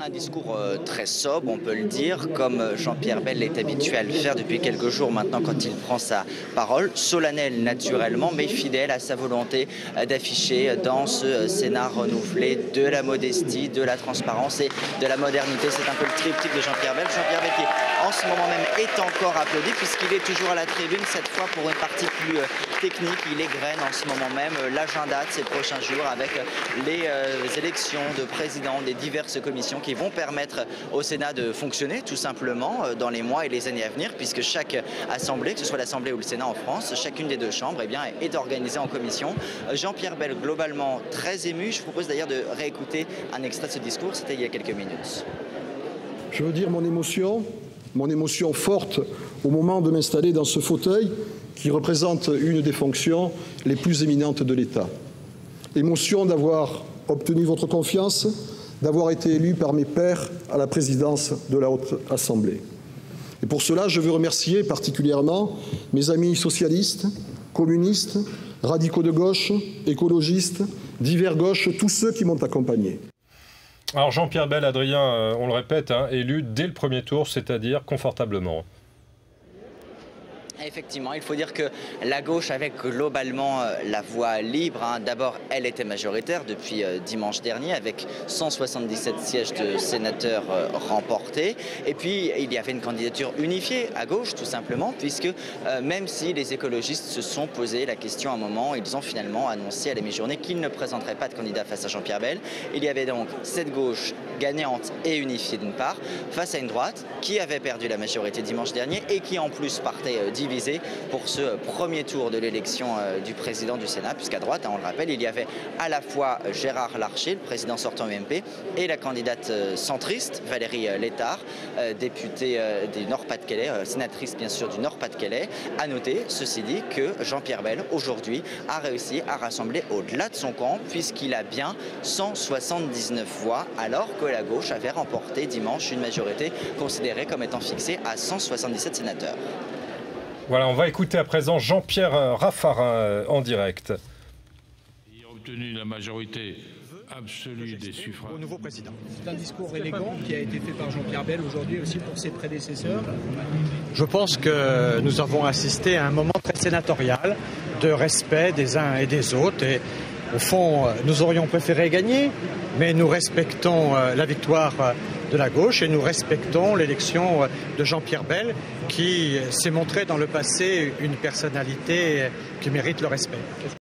Un discours très sobre, on peut le dire, comme Jean-Pierre Bel est habitué à le faire depuis quelques jours maintenant quand il prend sa parole, solennel naturellement, mais fidèle à sa volonté d'afficher dans ce Sénat renouvelé de la modestie, de la transparence et de la modernité. C'est un peu le triptyque de Jean-Pierre Bel. Jean-Pierre Bel qui, en ce moment même, est encore applaudi puisqu'il est toujours à la tribune, cette fois pour une partie plus technique. Il égrène en ce moment même l'agenda de ces prochains jours avec les élections de présidents des diverses commissions qui vont permettre au Sénat de fonctionner tout simplement dans les mois et les années à venir, puisque chaque assemblée, que ce soit l'Assemblée ou le Sénat en France, chacune des deux chambres est organisée en commission. Jean-Pierre Bel, globalement très ému. Je vous propose d'ailleurs de réécouter un extrait de ce discours, c'était il y a quelques minutes. Je veux dire mon émotion forte au moment de m'installer dans ce fauteuil qui représente une des fonctions les plus éminentes de l'État. Émotion d'avoir obtenu votre confiance, d'avoir été élu par mes pairs à la présidence de la Haute Assemblée. Et pour cela, je veux remercier particulièrement mes amis socialistes, communistes, radicaux de gauche, écologistes, divers gauches, tous ceux qui m'ont accompagné. Alors Jean-Pierre Bel, Adrien, on le répète, élu dès le premier tour, c'est-à-dire confortablement. Effectivement, il faut dire que la gauche avait globalement la voie libre. D'abord, elle était majoritaire depuis dimanche dernier avec 177 sièges de sénateurs remportés. Et puis, il y avait une candidature unifiée à gauche, tout simplement, puisque même si les écologistes se sont posé la question à un moment, ils ont finalement annoncé à la mi-journée qu'ils ne présenteraient pas de candidat face à Jean-Pierre Bel. Il y avait donc cette gauche gagnante et unifiée d'une part, face à une droite qui avait perdu la majorité dimanche dernier et qui en plus partait divisée pour ce premier tour de l'élection du président du Sénat, puisqu'à droite, on le rappelle, il y avait à la fois Gérard Larcher, le président sortant UMP, et la candidate centriste, Valérie Létard, députée du Nord-Pas-de-Calais, sénatrice bien sûr du Nord-Pas-de-Calais. À noter, ceci dit, que Jean-Pierre Bel, aujourd'hui, a réussi à rassembler au-delà de son camp, puisqu'il a bien 179 voix, alors que la gauche avait remporté dimanche une majorité considérée comme étant fixée à 177 sénateurs. Voilà, on va écouter à présent Jean-Pierre Raffarin en direct. Il a obtenu la majorité absolue des suffrages. Au nouveau président. C'est un discours élégant qui a été fait par Jean-Pierre Bel aujourd'hui aussi pour ses prédécesseurs. Je pense que nous avons assisté à un moment très sénatorial de respect des uns et des autres. Et au fond, nous aurions préféré gagner, mais nous respectons la victoire de la gauche et nous respectons l'élection de Jean-Pierre Bel qui s'est montré dans le passé une personnalité qui mérite le respect.